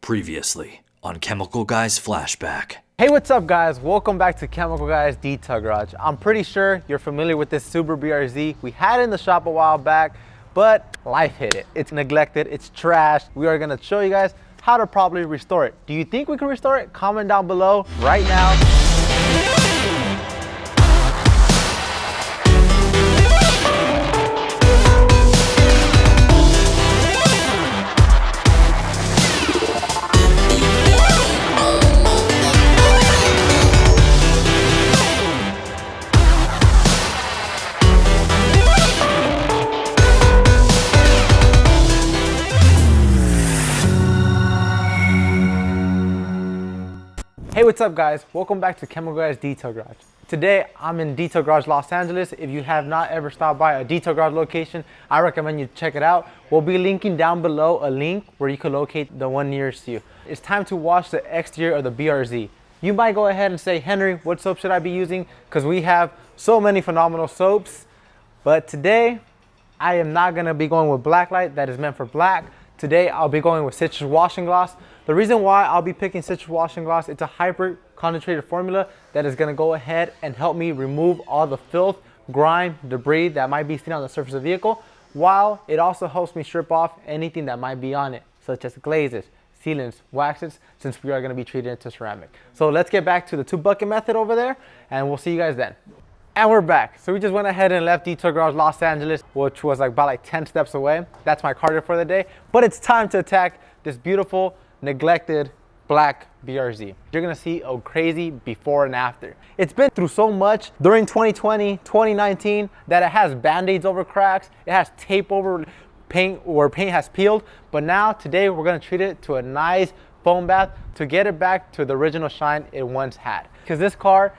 Previously on Chemical Guys Flashback. Hey, what's up guys? Welcome back to Chemical Guys Detail Garage. I'm pretty sure you're familiar with this Subaru BRZ. We had it in the shop a while back, but life hit it. It's neglected, it's trashed. We are gonna show you guys how to properly restore it. Do you think we can restore it? Comment down below right now. Hey, what's up guys? Welcome back to Chemical Guys Detail Garage. Today, I'm in Detail Garage Los Angeles. If you have not ever stopped by a Detail Garage location, I recommend you check it out. We'll be linking down below a link where you can locate the one nearest you. It's time to wash the exterior of the BRZ. You might go ahead and say, Henry, what soap should I be using? Because we have so many phenomenal soaps. But today, I am not gonna be going with Blacklight, that is meant for black. Today, I'll be going with citrus washing gloss. The reason why I'll be picking citrus washing gloss, it's a hyper concentrated formula that is gonna go ahead and help me remove all the filth, grime, debris that might be seen on the surface of the vehicle, while it also helps me strip off anything that might be on it, such as glazes, sealants, waxes, since we are gonna be treating it to ceramic. So let's get back to the 2-bucket method over there, and we'll see you guys then. And we're back. So we just went ahead and left Detail Garage Los Angeles, which was about 10 steps away. That's my cardio for the day. But it's time to attack this beautiful, neglected black BRZ. You're gonna see a crazy before and after. It's been through so much during 2020, 2019, that it has band-aids over cracks, it has tape over paint where paint has peeled. But now, today, we're gonna treat it to a nice foam bath to get it back to the original shine it once had. Because this car,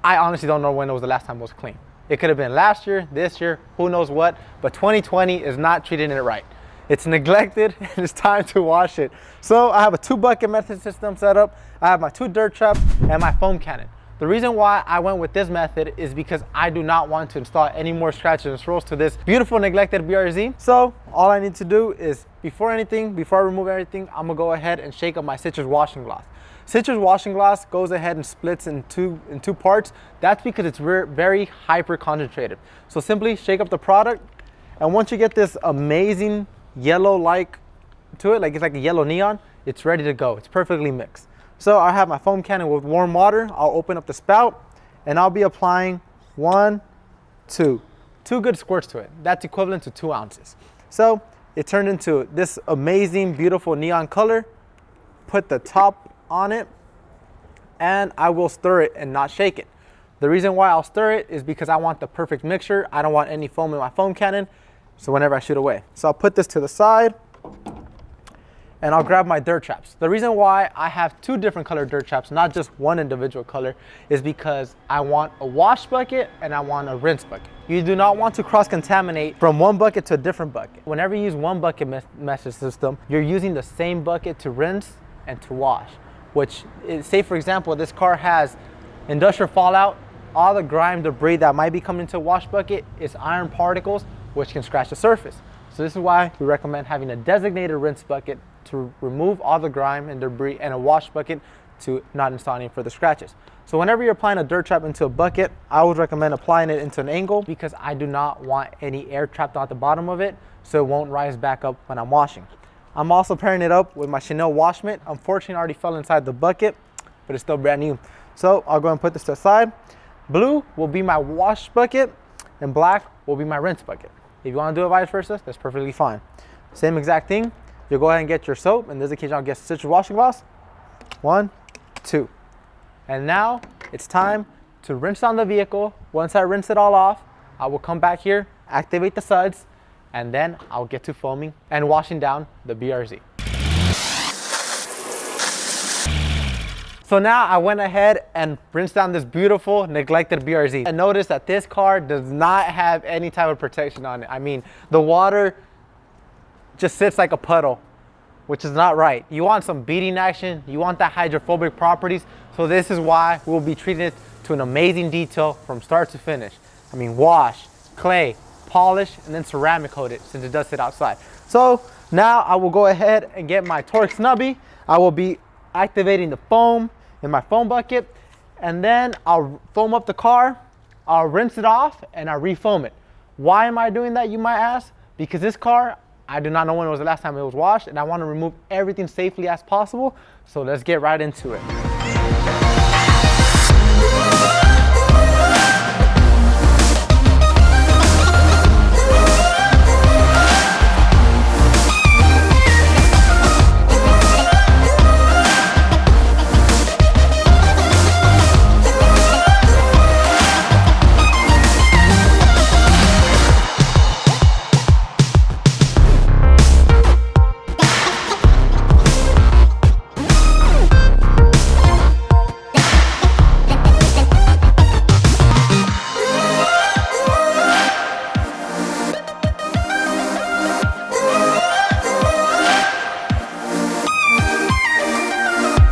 I honestly don't know when it was the last time it was clean. It could have been last year, this year, who knows what, but 2020 is not treating it right. It's neglected and it's time to wash it. So I have a 2-bucket method system set up. I have my 2 dirt traps and my foam cannon. The reason why I went with this method is because I do not want to install any more scratches and swirls to this beautiful neglected BRZ. So all I need to do is, before I remove everything, I'm gonna go ahead and shake up my citrus washing gloss. Citrus washing gloss goes ahead and splits in two parts. That's because it's very hyper concentrated. So simply shake up the product, and once you get this amazing yellow-like to it, like it's like a yellow neon, it's ready to go. It's perfectly mixed. So I have my foam cannon with warm water. I'll open up the spout, and I'll be applying 1, 2 good squirts to it. That's equivalent to 2 ounces. So it turned into this amazing, beautiful neon color. Put the top on it, and I will stir it and not shake it. The reason why I'll stir it is because I want the perfect mixture. I don't want any foam in my foam cannon, so whenever I shoot away. So I'll put this to the side, and I'll grab my dirt traps. The reason why I have 2 different colored dirt traps, not just one individual color, is because I want a wash bucket and I want a rinse bucket. You do not want to cross-contaminate from one bucket to a different bucket. Whenever you use one bucket method system, you're using the same bucket to rinse and to wash. Which, say for example, this car has industrial fallout, all the grime debris that might be coming into a wash bucket is iron particles, which can scratch the surface. So this is why we recommend having a designated rinse bucket to remove all the grime and debris, and a wash bucket to not install any further scratches. So whenever you're applying a dirt trap into a bucket, I would recommend applying it into an angle, because I do not want any air trapped at the bottom of it, so it won't rise back up when I'm washing. I'm also pairing it up with my Chanel wash mitt. Unfortunately, it already fell inside the bucket, but it's still brand new. So I'll go and put this to the side. Blue will be my wash bucket, and black will be my rinse bucket. If you want to do it vice versa, that's perfectly fine. Same exact thing. You'll go ahead and get your soap. In this occasion, I'll get citrus washing gloss. 1, 2. And now it's time to rinse down the vehicle. Once I rinse it all off, I will come back here, activate the suds, and then I'll get to foaming and washing down the BRZ. So now I went ahead and rinsed down this beautiful neglected BRZ. And notice that this car does not have any type of protection on it. I mean, the water just sits like a puddle, which is not right. You want some beading action, you want that hydrophobic properties. So this is why we'll be treating it to an amazing detail from start to finish. I mean, wash, clay, polish, and then ceramic coat it, since it does sit outside. So now I will go ahead and get my TORQ snubby. I will be activating the foam in my foam bucket, and then I'll foam up the car, I'll rinse it off, and I'll refoam it. Why am I doing that, you might ask? Because this car, I do not know when it was the last time it was washed, and I want to remove everything safely as possible. So let's get right into it.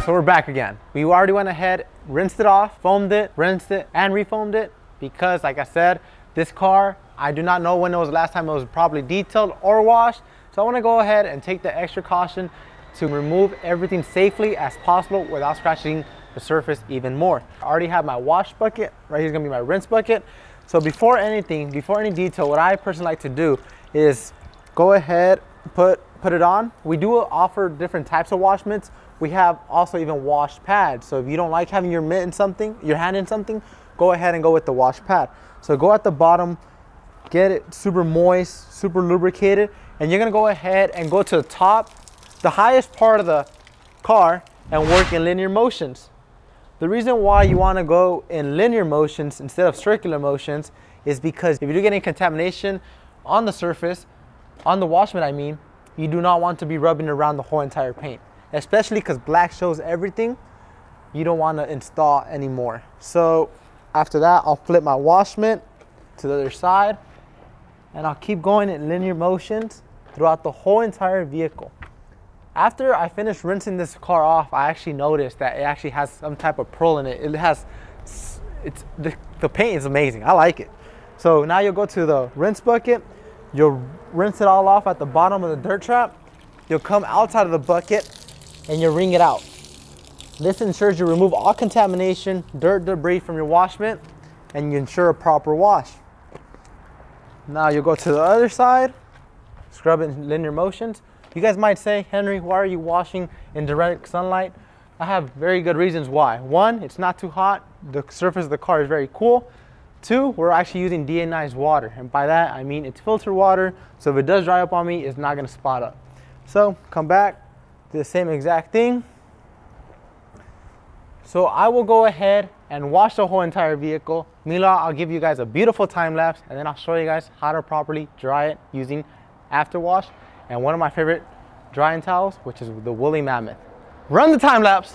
So we're back again. We already went ahead, rinsed it off, foamed it, rinsed it, and refoamed it because, like I said, this car, I do not know when it was the last time it was properly detailed or washed. So I want to go ahead and take the extra caution to remove everything safely as possible without scratching the surface even more. I already have my wash bucket. Right here's gonna be my rinse bucket. So before anything, before any detail, what I personally like to do is go ahead, put it on. We do offer different types of wash mitts. We have also even wash pads. So if you don't like having your mitt in something, your hand in something, go ahead and go with the wash pad. So go at the bottom, get it super moist, super lubricated, and you're gonna go ahead and go to the top, the highest part of the car, and work in linear motions. The reason why you wanna go in linear motions instead of circular motions is because if you do get any contamination on the surface, on the wash mitt I mean, you do not want to be rubbing around the whole entire paint. Especially because black shows everything, you don't want to install anymore. So after that, I'll flip my wash mitt to the other side, and I'll keep going in linear motions throughout the whole entire vehicle. After I finish rinsing this car off, I actually noticed that it actually has some type of pearl in it. The paint is amazing. I like it. So now you'll go to the rinse bucket, you'll rinse it all off at the bottom of the dirt trap, you'll come outside of the bucket, and you wring it out. This ensures you remove all contamination, dirt, debris from your wash mitt, and you ensure a proper wash. Now you'll go to the other side, scrub it in linear motions. You guys might say, Henry, why are you washing in direct sunlight? I have very good reasons why. One, it's not too hot. The surface of the car is very cool. Two, we're actually using deionized water. And by that, I mean it's filtered water. So if it does dry up on me, it's not gonna spot up. So come back, do the same exact thing. So I will go ahead and wash the whole entire vehicle. Meanwhile, I'll give you guys a beautiful time lapse, and then I'll show you guys how to properly dry it using after wash and one of my favorite drying towels, which is the woolly Mammoth. Run the time lapse.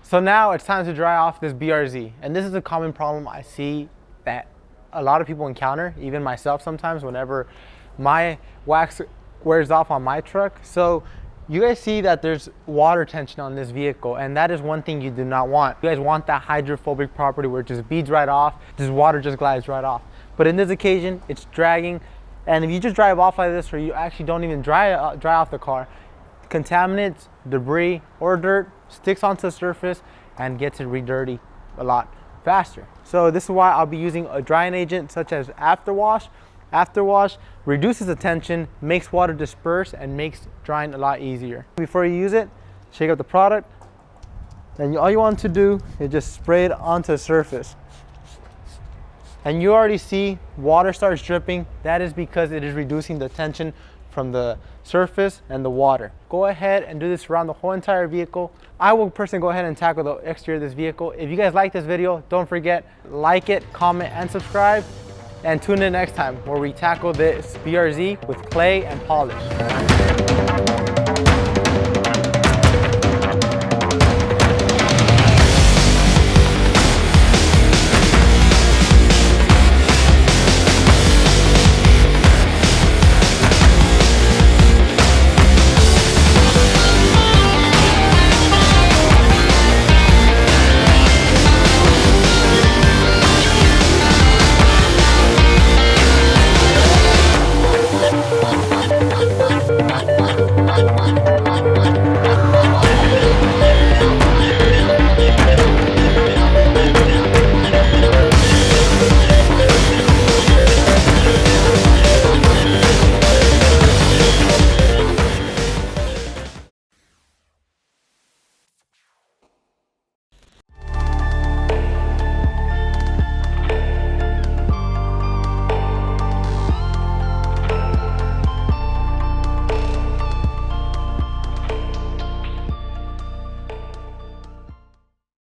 So now it's time to dry off this BRZ. And this is a common problem I see that a lot of people encounter, even myself sometimes, whenever my wax wears off on my truck. So you guys see that there's water tension on this vehicle, and that is one thing you do not want. You guys want that hydrophobic property where it just beads right off, this water just glides right off. But in this occasion, it's dragging, and if you just drive off like this, or you actually don't even dry off the car, contaminants, debris, or dirt sticks onto the surface and gets it re-dirty a lot faster. So this is why I'll be using a drying agent such as afterwash. Afterwash reduces the tension, makes water disperse, and makes drying a lot easier. Before you use it, shake up the product, and all you want to do is just spray it onto the surface. And you already see water starts dripping. That is because it is reducing the tension from the surface and the water. Go ahead and do this around the whole entire vehicle. I will personally go ahead and tackle the exterior of this vehicle. If you guys like this video, don't forget, like it, comment, and subscribe. And tune in next time where we tackle this BRZ with clay and polish.